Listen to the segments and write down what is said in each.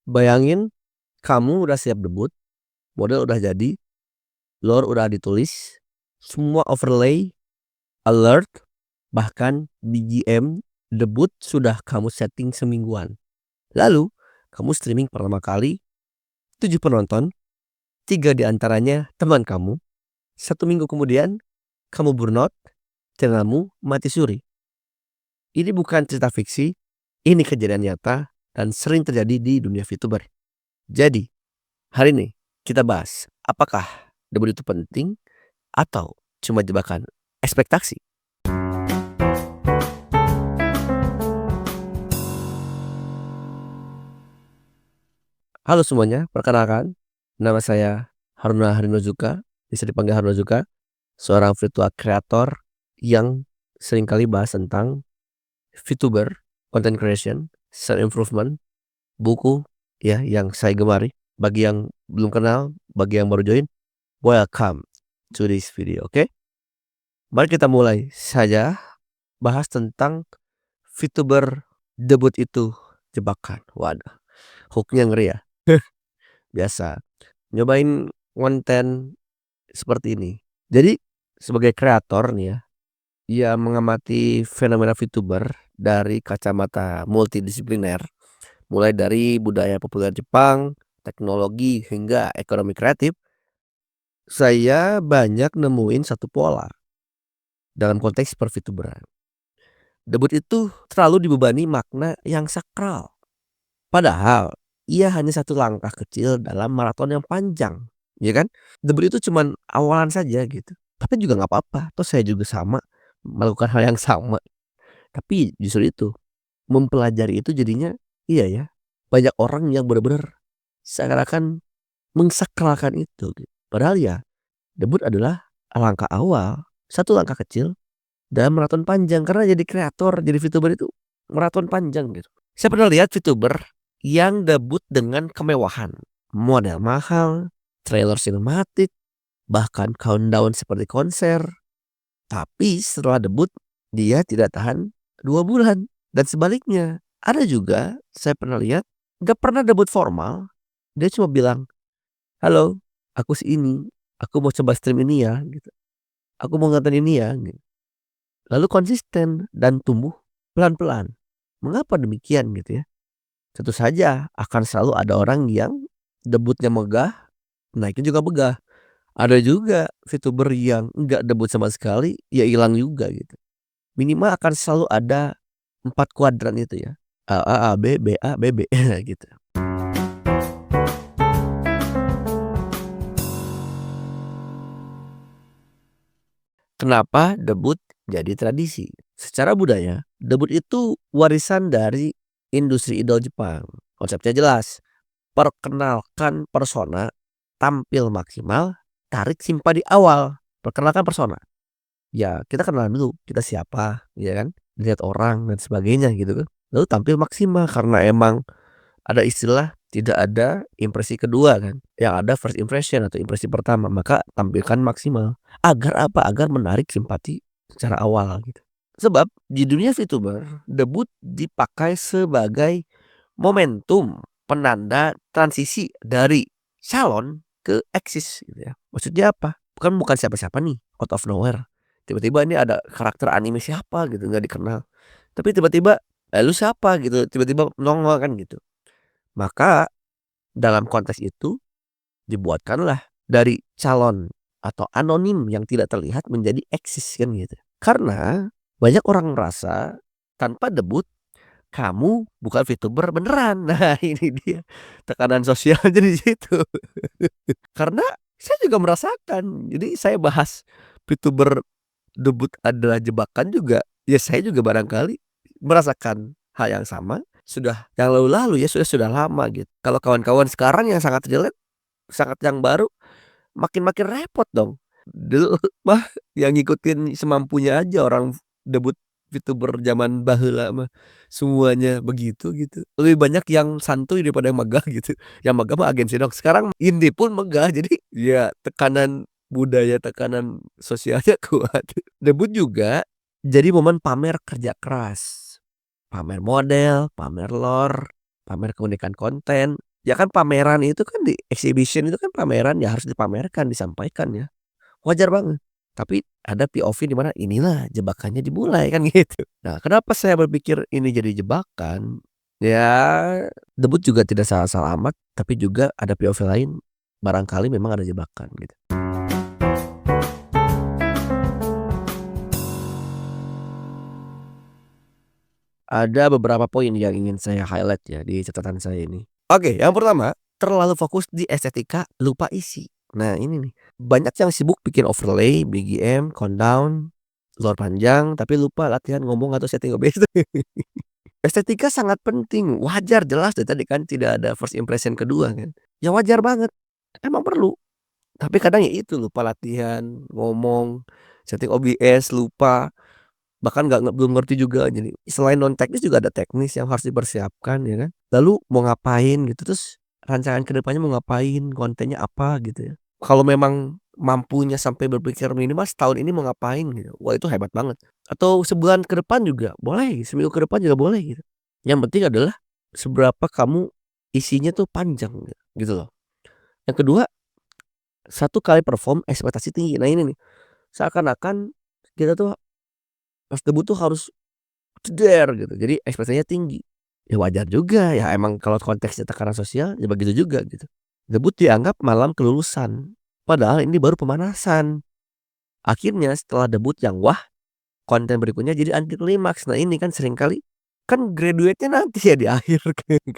Bayangin kamu udah siap debut, model udah jadi, lore udah ditulis, semua overlay, alert, bahkan BGM debut sudah kamu setting semingguan. Lalu kamu streaming pertama kali, 7 penonton, 3 diantaranya teman kamu. 1 minggu kemudian kamu burnout, channelmu mati suri. Ini bukan cerita fiksi, ini kejadian nyata dan sering terjadi di dunia VTuber. Jadi, hari ini kita bahas apakah debut itu penting atau cuma jebakan ekspektasi. Halo semuanya, perkenalkan nama saya Haruna Harinozuka, bisa dipanggil Harinozuka, seorang virtual creator yang seringkali bahas tentang VTuber, content creation, self improvement, buku ya yang saya gemari. Bagi yang belum kenal, bagi yang baru join, welcome to this video, oke? Mari kita mulai saja bahas tentang VTuber debut itu jebakan. Waduh, hooknya ngeri ya. Biasa nyobain konten seperti ini. Jadi sebagai kreator nih ya, ia mengamati fenomena VTuber dari kacamata multidisipliner, mulai dari budaya populer Jepang, teknologi hingga ekonomi kreatif. Saya banyak nemuin satu pola dalam konteks per-VTuberan. Debut itu terlalu dibebani makna yang sakral. Padahal ia hanya satu langkah kecil dalam maraton yang panjang, ya kan? Debut itu cuman awalan saja gitu. Tapi juga nggak apa-apa, toh saya juga sama melakukan hal yang sama. Tapi justru itu, mempelajari itu jadinya iya ya, banyak orang yang benar-benar seakan-akan mengsakralkan itu gitu. Padahal ya, debut adalah langkah awal, satu langkah kecil dalam maraton panjang karena jadi kreator, jadi VTuber itu maraton panjang gitu. Saya pernah lihat VTuber yang debut dengan kemewahan, model mahal, trailer sinematik, bahkan countdown seperti konser. Tapi setelah debut dia tidak tahan 2 bulan. Dan sebaliknya, ada juga saya pernah lihat gak pernah debut formal, dia cuma bilang, "Halo, aku si ini, aku mau coba stream ini ya," gitu. "Aku mau nonton ini ya," gitu. Lalu konsisten dan tumbuh pelan-pelan. Mengapa demikian gitu ya? Tentu saja akan selalu ada orang yang debutnya megah, naiknya juga megah. Ada juga VTuber yang enggak debut sama sekali, ya hilang juga gitu. Minimal akan selalu ada 4 kuadran itu ya. A, B, B, gitu. Kenapa debut jadi tradisi? Secara budaya, debut itu warisan dari industri idol Jepang. Konsepnya jelas, perkenalkan persona, tampil maksimal, tarik simpan di awal. Perkenalkan persona. Ya kita kenalan dulu, kita siapa, ya kan? Lihat orang dan sebagainya gitu kan. Lalu tampil maksimal karena emang ada istilah tidak ada impresi kedua kan, yang ada first impression atau impresi pertama, maka tampilkan maksimal. Agar apa? Agar menarik simpati secara awal gitu. Sebab di dunia VTuber, debut dipakai sebagai momentum penanda transisi dari calon ke eksis gitu ya. Maksudnya apa? Bukan siapa-siapa nih, out of nowhere. Tiba-tiba ini ada karakter anime siapa gitu nggak dikenal. Tapi tiba-tiba, "Lu siapa?" gitu, tiba-tiba nongol kan gitu. Maka dalam konteks itu dibuatkanlah dari calon atau anonim yang tidak terlihat menjadi eksis kan gitu. Karena banyak orang merasa tanpa debut kamu bukan VTuber beneran. Nah ini dia tekanan sosialnya di situ. Karena saya juga merasakan. Jadi saya bahas VTuber debut adalah jebakan juga. Ya saya juga barangkali merasakan hal yang sama. Sudah yang lalu-lalu ya sudah lama gitu. Kalau kawan-kawan sekarang yang sangat jelek, sangat yang baru, makin repot dong. Dulu mah yang ngikutin semampunya aja orang debut VTuber zaman baheula mah, semuanya begitu gitu. Lebih banyak yang santuy daripada yang megah gitu. Yang megah mah agensi dong. Sekarang indie pun megah jadi ya tekanan budaya, tekanan sosialnya kuat. Debut juga jadi momen pamer kerja keras, pamer model, pamer lore, pamer keunikan konten. Ya kan pameran itu kan di exhibition itu kan pameran ya harus dipamerkan, disampaikan ya, wajar banget. Tapi ada POV di mana inilah jebakannya dimulai kan gitu. Nah kenapa saya berpikir ini jadi jebakan, ya debut juga tidak salah-salah amat, tapi juga ada POV lain, barangkali memang ada jebakan gitu. Ada beberapa poin yang ingin saya highlight ya di catatan saya ini. Oke, yang pertama, terlalu fokus di estetika, lupa isi. Nah ini nih, banyak yang sibuk bikin overlay, BGM, countdown, lore panjang, tapi lupa latihan ngomong atau setting OBS. Estetika sangat penting, wajar jelas dari tadi kan tidak ada first impression kedua kan. Ya wajar banget, emang perlu. Tapi kadang ya itu lupa latihan, ngomong, setting OBS, lupa. Bahkan belum ngerti juga, jadi selain non teknis juga ada teknis yang harus dipersiapkan ya kan. Lalu mau ngapain gitu, terus rancangan ke depannya mau ngapain, kontennya apa gitu ya. Kalau memang mampunya sampai berpikir minimal setahun ini mau ngapain gitu, wah itu hebat banget. Atau sebulan ke depan juga boleh, seminggu ke depan juga boleh gitu. Yang penting adalah seberapa kamu isinya tuh panjang gitu loh. Yang kedua, satu kali perform ekspektasi tinggi. Nah ini nih, seakan-akan kita tuh pas debut tuh harus jeder gitu, jadi ekspektasinya tinggi. Ya wajar juga, ya emang kalau konteksnya tekanan sosial, ya begitu juga gitu. Debut dianggap malam kelulusan, padahal ini baru pemanasan. Akhirnya setelah debut yang wah, konten berikutnya jadi anti klimaks. Nah ini kan seringkali, kan graduate-nya nanti ya di akhir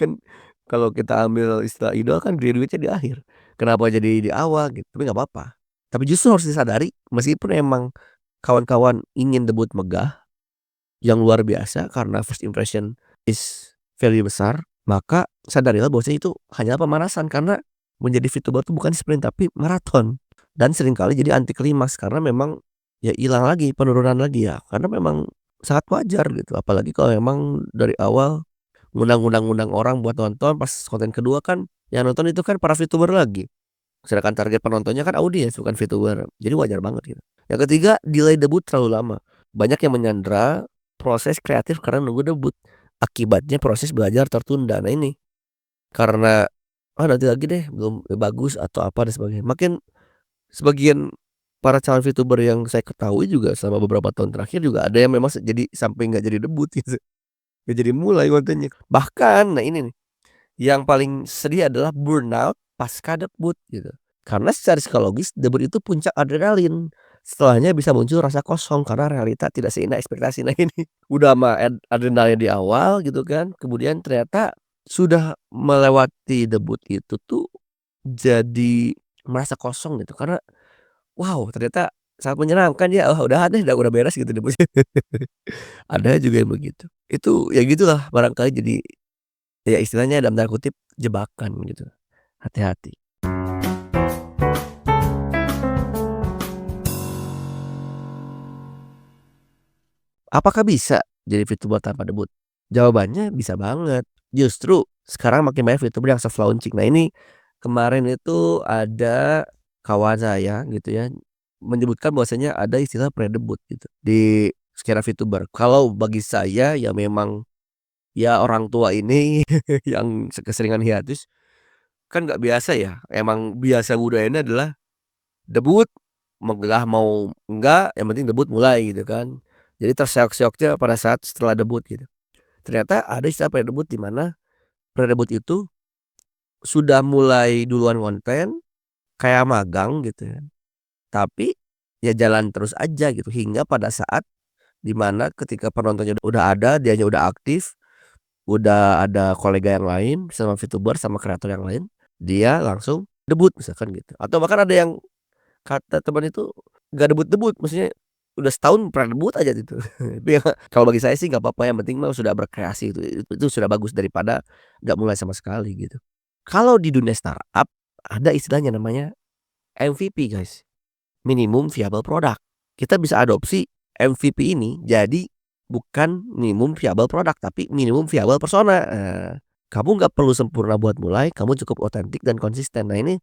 kan kalau kita ambil istilah idol kan graduate-nya di akhir. Kenapa jadi di awal gitu, tapi nggak apa-apa. Tapi justru harus disadari, meskipun emang kawan-kawan ingin debut megah yang luar biasa karena first impression is value besar, maka sadarilah bahwasanya itu hanya pemanasan karena menjadi VTuber itu bukan sprint tapi maraton. Dan seringkali jadi anti klimaks karena memang ya hilang lagi, penurunan lagi ya, karena memang sangat wajar gitu. Apalagi kalau memang dari awal ngundang orang buat nonton, pas konten kedua kan yang nonton itu kan para VTuber lagi. Sedangkan target penontonnya kan audiens bukan VTuber. Jadi wajar banget gitu. Yang ketiga, delay debut terlalu lama. Banyak yang menyandra proses kreatif karena nunggu debut. Akibatnya proses belajar tertunda. Nah ini karena nanti lagi deh belum bagus atau apa dan sebagainya. Makin sebagian para calon VTuber yang saya ketahui juga selama beberapa tahun terakhir juga ada yang memang jadi sampai nggak jadi debut gitu. Nggak jadi mulai kontennya. Bahkan nah ini nih yang paling sedih adalah burnout pasca debut gitu. Karena secara psikologis debut itu puncak adrenalin. Setelahnya bisa muncul rasa kosong karena realita tidak seindah ekspektasi. Nah ini udah mah adrenalin di awal gitu kan. Kemudian ternyata sudah melewati debut itu tuh jadi merasa kosong gitu. Karena wow ternyata sangat menyenangkan ya. Oh udah deh udah beres gitu debutnya. Ada juga yang begitu. Itu ya gitulah barangkali jadi ya istilahnya dalam tanda kutip jebakan gitu. Hati-hati. Apakah bisa jadi VTuber tanpa debut? Jawabannya bisa banget. Justru sekarang makin banyak VTuber yang soft launching. Nah ini kemarin itu ada kawan saya gitu ya, menyebutkan bahwasanya ada istilah pre-debut gitu di skena VTuber. Kalau bagi saya ya memang ya orang tua ini yang keseringan hiatus kan nggak biasa ya. Emang biasa budayanya adalah debut, megah mau enggak, yang penting debut mulai gitu kan. Jadi terseok-seoknya pada saat setelah debut gitu. Ternyata ada istilah pre-debut di mana pre-debut itu sudah mulai duluan konten, kayak magang gitu ya. Tapi ya jalan terus aja gitu hingga pada saat di mana ketika penontonnya udah ada, dianya udah aktif, udah ada kolega yang lain sama VTuber sama kreator yang lain, dia langsung debut misalkan gitu. Atau bahkan ada yang kata teman itu nggak debut-debut, maksudnya udah setahun pernah debut aja gitu. Tapi ya kalau bagi saya sih nggak apa-apa, yang penting mah sudah berkreasi itu sudah bagus daripada nggak mulai sama sekali gitu. Kalau di dunia startup ada istilahnya namanya MVP guys, minimum viable product. Kita bisa adopsi MVP ini jadi bukan minimum viable product tapi minimum viable persona. Kamu nggak perlu sempurna buat mulai, kamu cukup otentik dan konsisten. Nah ini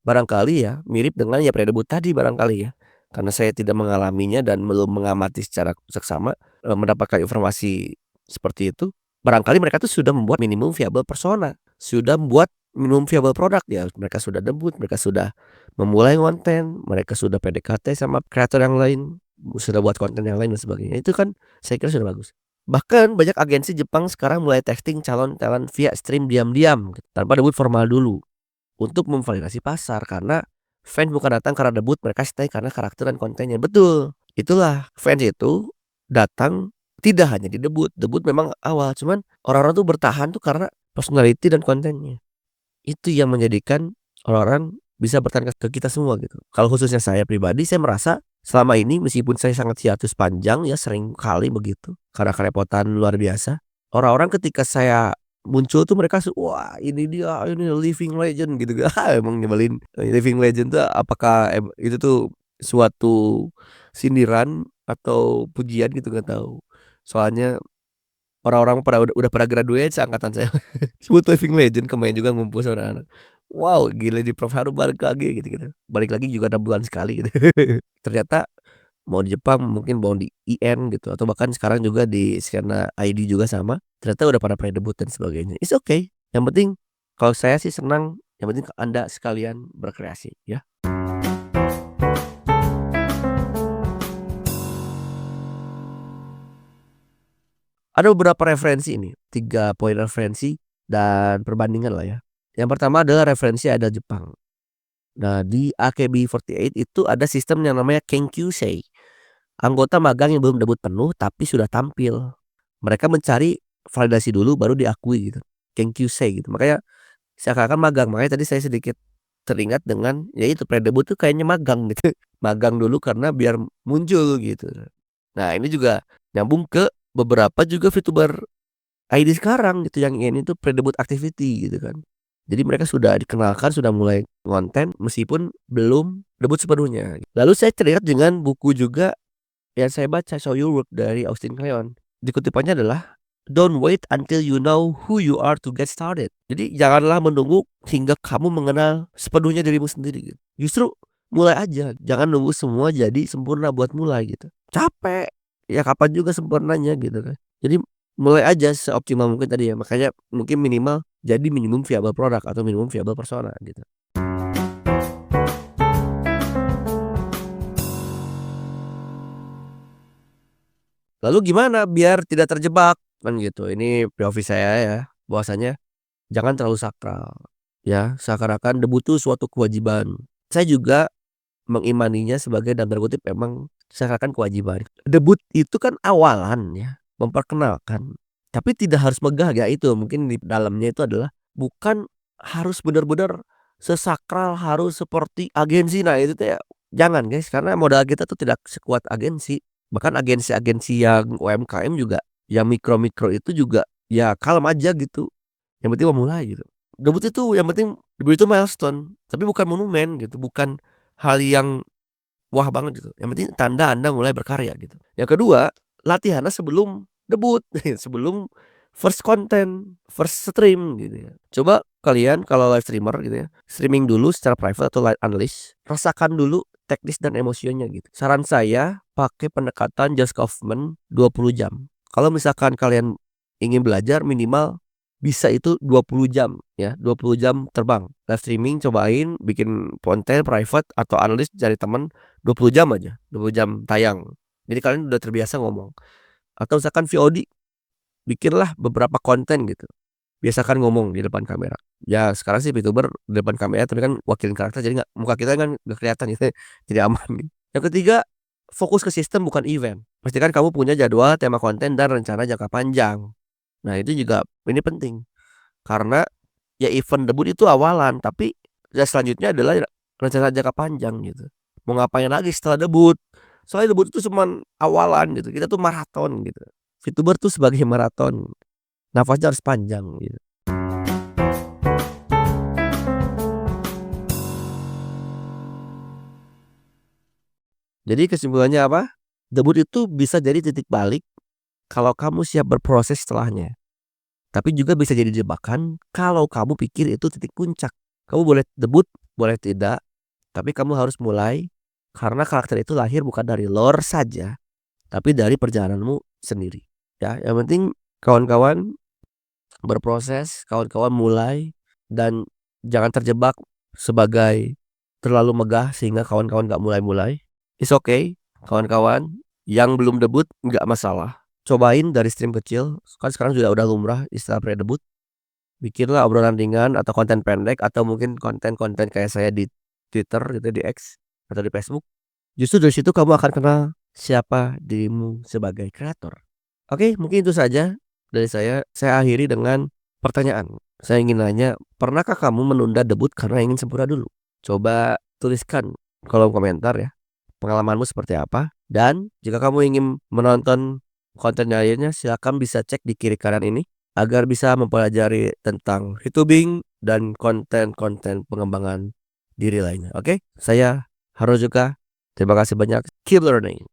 barangkali ya, mirip dengan ya pre-debut tadi barangkali ya. Karena saya tidak mengalaminya dan belum mengamati secara seksama, mendapatkan informasi seperti itu, barangkali mereka tuh sudah membuat minimum viable persona, sudah membuat minimum viable product ya, mereka sudah debut, mereka sudah memulai konten, mereka sudah PDKT sama kreator yang lain, sudah buat konten yang lain dan sebagainya. Itu kan saya kira sudah bagus. Bahkan banyak agensi Jepang sekarang mulai testing calon talent via stream diam-diam gitu, tanpa debut formal dulu, untuk memvalidasi pasar. Karena fans bukan datang karena debut, mereka stay karena karakter dan kontennya. Betul, itulah fans itu datang tidak hanya di debut, debut memang awal, cuman orang-orang tuh bertahan tuh karena personality dan kontennya. Itu yang menjadikan orang-orang bisa bertahan ke kita semua gitu. Kalau khususnya saya pribadi, saya merasa selama ini meskipun saya sangat hiatus panjang ya, sering kali begitu, karena kerepotan luar biasa. Orang-orang ketika saya muncul tuh mereka "Wah ini dia, ini living legend," gitu. Emang nyebelin. Living legend tuh apakah itu tuh suatu sindiran atau pujian gitu, nggak tahu. Soalnya orang-orang udah pada graduate seangkatan saya. Sebut living legend, kemarin juga ngumpul sama anak-anak. Wow, gila di Prof Haru balik lagi gitu-gitu. Balik lagi juga 6 bulan sekali gitu. Ternyata mau di Jepang, mungkin mau di IN gitu, atau bahkan sekarang juga di Skena ID juga sama, ternyata udah pada debut dan sebagainya. It's okay, yang penting kalau saya sih senang, yang penting Anda sekalian berkreasi ya. Ada beberapa referensi ini, 3 poin referensi dan perbandingan lah ya. Yang pertama adalah referensi ada Jepang. Nah, di AKB48 itu ada sistem yang namanya Kenkyusei. Anggota magang yang belum debut penuh tapi sudah tampil. Mereka mencari validasi dulu baru diakui gitu. Kenkyusei gitu. Makanya seakan-akan magang. Makanya tadi saya sedikit teringat dengan ya itu pre-debut tuh kayaknya magang gitu. Magang dulu karena biar muncul gitu. Nah, ini juga nyambung ke beberapa juga VTuber ID sekarang gitu yang ini tuh pre-debut activity gitu kan. Jadi mereka sudah dikenalkan, sudah mulai konten meskipun belum debut sepenuhnya. Lalu saya teringat dengan buku juga yang saya baca, Show Your Work dari Austin Kleon. Dikutipannya adalah "Don't wait until you know who you are to get started." Jadi janganlah menunggu hingga kamu mengenal sepenuhnya dirimu sendiri gitu. Justru mulai aja, jangan nunggu semua jadi sempurna buat mulai gitu. Capek, ya kapan juga sempurnanya gitu kan. Jadi mulai aja seoptimal mungkin tadi ya, makanya mungkin minimal jadi minimum viable product atau minimum viable persona gitu. Lalu gimana biar tidak terjebak? Kan gitu. Ini POV saya ya, bahwasanya jangan terlalu sakral, ya, seakan-akan debut itu suatu kewajiban. Saya juga mengimaninya sebagai dalam tanda kutip memang seakan-akan kewajiban. Debut itu kan awalan ya, memperkenalkan, tapi tidak harus megah ya itu mungkin di dalamnya itu adalah bukan harus benar-benar sesakral, harus seperti agensi. Nah itu tuh ya jangan guys, karena modal kita tuh tidak sekuat agensi. Bahkan agensi-agensi yang UMKM juga, yang mikro-mikro itu juga ya kalem aja gitu, yang penting mau mulai gitu. Debut itu yang penting debut itu milestone, tapi bukan monumen gitu, bukan hal yang wah banget gitu, yang penting tanda Anda mulai berkarya gitu. Yang kedua, latihannya sebelum debut, sebelum first content, first stream gitu ya. Coba kalian kalau live streamer gitu ya, streaming dulu secara private atau live unleash, rasakan dulu teknis dan emosinya gitu. Saran saya pakai pendekatan Josh Kaufman 20 jam. Kalau misalkan kalian ingin belajar minimal bisa itu 20 jam ya, 20 jam terbang. Live streaming cobain bikin konten private atau unleash cari temen 20 jam aja, 20 jam tayang. Jadi kalian udah terbiasa ngomong. Atau misalkan VOD, bikinlah beberapa konten gitu. Biasakan ngomong di depan kamera. Ya sekarang sih VTuber di depan kamera tapi kan wakilin karakter jadi nggak muka kita kan nggak kelihatan gitu, jadi aman gitu. Yang ketiga, fokus ke sistem bukan event. Pastikan kamu punya jadwal, tema konten, dan rencana jangka panjang. Nah itu juga ini penting. Karena ya event debut itu awalan, tapi ya selanjutnya adalah rencana jangka panjang gitu. Mau ngapain lagi setelah debut? Soalnya debut itu cuman awalan gitu. Kita tuh maraton gitu. VTuber tuh sebagai maraton, nafasnya harus panjang gitu. Jadi kesimpulannya apa? Debut itu bisa jadi titik balik kalau kamu siap berproses setelahnya. Tapi juga bisa jadi jebakan kalau kamu pikir itu titik puncak. Kamu boleh debut, boleh tidak, tapi kamu harus mulai karena karakter itu lahir bukan dari lore saja, tapi dari perjalananmu sendiri. Ya, yang penting kawan-kawan berproses, kawan-kawan mulai dan Jangan terjebak sebagai terlalu megah sehingga kawan-kawan nggak mulai-mulai. It's okay, kawan-kawan yang belum debut nggak masalah. Cobain dari stream kecil, kan sekarang udah lumrah istilah pre-debut. Bikinlah obrolan ringan atau konten pendek atau mungkin konten-konten kayak saya di Twitter gitu, di X atau di Facebook. Justru dari situ kamu akan kenal siapa dirimu sebagai kreator. Oke, mungkin itu saja dari saya. Saya akhiri dengan pertanyaan. Saya ingin nanya, pernahkah kamu menunda debut karena ingin sempurna dulu? Coba tuliskan kolom komentar ya, pengalamanmu seperti apa. Dan jika kamu ingin menonton konten lainnya, silakan bisa cek di kiri kanan ini agar bisa mempelajari tentang YouTubing dan konten-konten pengembangan diri lainnya. Oke, saya Harujuka. Terima kasih banyak. Keep learning.